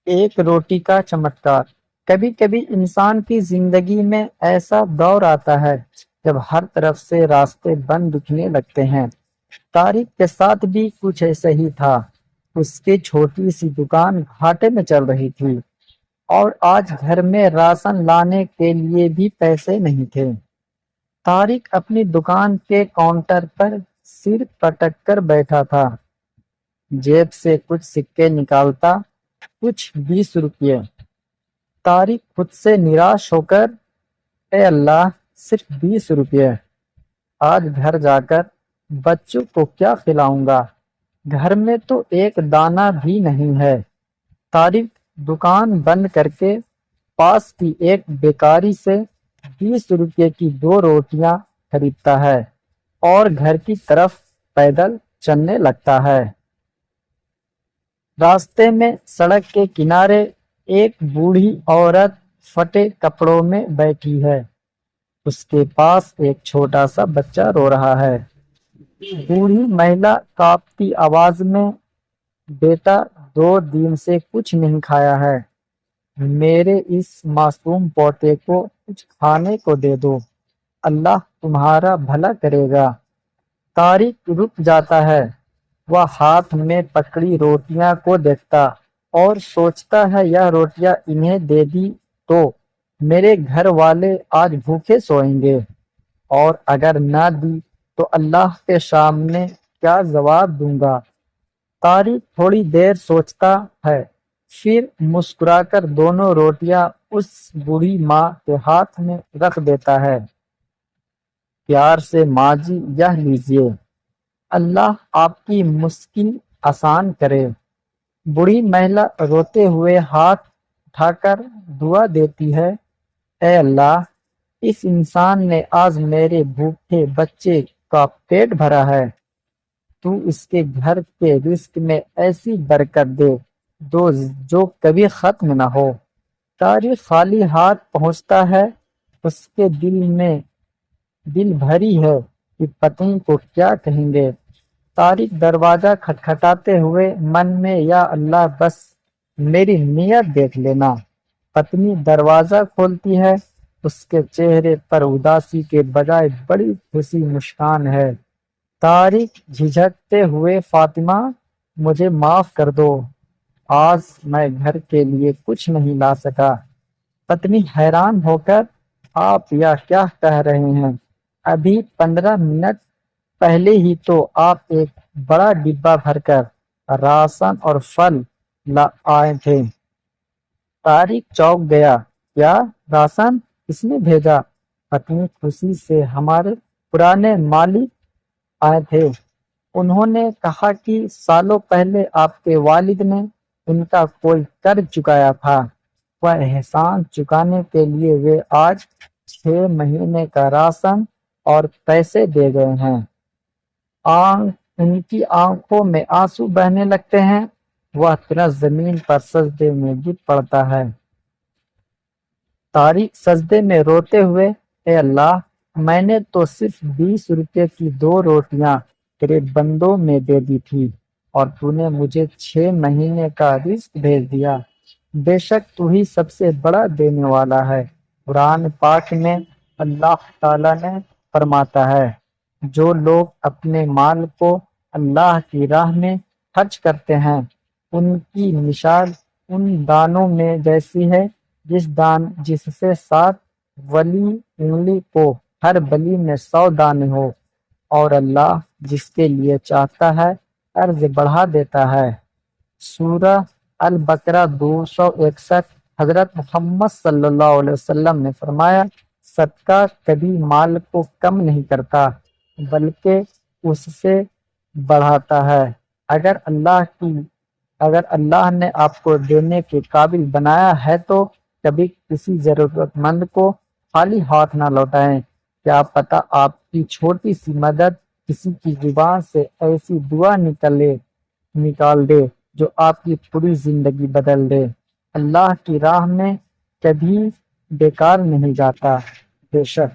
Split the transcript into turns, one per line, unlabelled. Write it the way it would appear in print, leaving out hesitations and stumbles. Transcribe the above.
ایک روٹی کا چمتکار۔ کبھی کبھی انسان کی زندگی میں ایسا دور آتا ہے جب ہر طرف سے راستے بند دکھنے لگتے ہیں۔ طارق کے ساتھ بھی کچھ ایسا ہی تھا۔ اس کی چھوٹی سی دکان گھاٹے میں چل رہی تھی اور آج گھر میں راشن لانے کے لیے بھی پیسے نہیں تھے۔ طارق اپنی دکان کے کاؤنٹر پر سر پٹک کر بیٹھا تھا، جیب سے کچھ سکے نکالتا، کچھ 20 روپے۔ طارق خود سے نراش ہو کر، اے اللہ، صرف 20 روپے! آج گھر جا کر بچوں کو کیا کھلاؤں گا؟ گھر میں تو ایک دانہ بھی نہیں ہے۔ طارق دکان بند کر کے پاس کی ایک بیکاری سے 20 روپے کی 2 روٹیاں خریدتا ہے اور گھر کی طرف پیدل چلنے لگتا ہے۔ راستے میں سڑک کے کنارے ایک بوڑھی عورت پھٹے کپڑوں میں بیٹھی ہے۔ اس کے پاس ایک چھوٹا سا بچہ رو رہا ہے۔ بوڑھی مہیلا کانپتی آواز میں، بیٹا، 2 دن سے کچھ نہیں کھایا ہے، میرے اس معصوم پوتے کو کچھ کھانے کو دے دو، اللہ تمہارا بھلا کرے گا۔ طارق رک جاتا ہے۔ وہ ہاتھ میں پکڑی روٹیاں کو دیکھتا اور سوچتا ہے، یہ روٹیاں انہیں دے دی تو میرے گھر والے آج بھوکے سوئیں گے، اور اگر نہ دی تو اللہ کے سامنے کیا جواب دوں گا۔ طارق تھوڑی دیر سوچتا ہے، پھر مسکرا کر دونوں روٹیاں اس بوڑھی ماں کے ہاتھ میں رکھ دیتا ہے۔ پیار سے، ماں جی، یہ لیجیے، اللہ آپ کی مشکل آسان کرے۔ بوڑھی مہیلا روتے ہوئے ہاتھ اٹھا کر دعا دیتی ہے، اے اللہ، اس انسان نے آج میرے بھوکے بچے کا پیٹ بھرا ہے، تو اس کے گھر کے رزق میں ایسی برکت دے جو کبھی ختم نہ ہو۔ طارق خالی ہاتھ پہنچتا ہے۔ اس کے دل بھری ہے کہ پتنی کو کیا کہیں گے۔ طارق دروازہ کھٹکھٹاتے ہوئے من میں، یا اللہ، بس میری نیت دیکھ لینا۔ پتنی دروازہ کھولتی ہے۔ اس کے چہرے پر اداسی کے بجائے بڑی خوشی مسکان ہے۔ طارق جھجکتے ہوئے، فاطمہ، مجھے معاف کر دو، آج میں گھر کے لیے کچھ نہیں لا سکا۔ پتنی حیران ہو کر، آپ یہ کیا کہہ رہے ہیں؟ ابھی 15 منٹ پہلے ہی تو آپ ایک بڑا ڈبہ بھر کر راشن اور پھل لا آئے تھے۔ طارق چونک گیا، کیا راشن؟ کس نے بھیجا؟ پتنی خوشی سے، ہمارے پرانے مالک آئے تھے، انہوں نے کہا کہ سالوں پہلے آپ کے والد نے ان کا کوئی قرض چکایا تھا، وہ احسان چکانے کے لیے وہ آج 6 مہینے کا راشن اور پیسے دے گئے ہیں۔ ان کی آنکھوں میں آنسو بہنے لگتے ہیں۔ وہ ترنت زمین پر سجدے میں گر پڑتا ہے۔ طارق سجدے میں روتے ہوئے، اے اللہ، میں نے تو صرف 20 روپے کی 2 روٹیاں تیرے بندوں میں دے دی تھی، اور تو نے مجھے 6 مہینے کا رزق بھیج دیا۔ بے شک تو ہی سب سے بڑا دینے والا ہے۔ قرآن پاک میں اللہ تعالیٰ نے فرماتا ہے، جو لوگ اپنے مال کو اللہ کی راہ میں خرچ کرتے ہیں، ان کی مثال ان دانوں میں جیسی ہے جس سے 7 ولی انگلی کو ہر بلی میں 100 دانے ہو، اور اللہ جس کے لیے چاہتا ہے عرض بڑھا دیتا ہے۔ سورہ البقرہ 261۔ حضرت محمد صلی اللہ علیہ وسلم نے فرمایا، صدقہ کبھی مال کو کم نہیں کرتا بلکہ اس سے بڑھاتا ہے۔ اگر اللہ نے آپ کو دینے کے قابل بنایا ہے تو کبھی کسی ضرورت مند کو خالی ہاتھ نہ لوٹائیں۔ کیا پتہ آپ کی چھوٹی سی مدد کسی کی زبان سے ایسی دعا نکال دے جو آپ کی پوری زندگی بدل دے۔ اللہ کی راہ میں کبھی بیکار نہیں جاتا۔ بے شک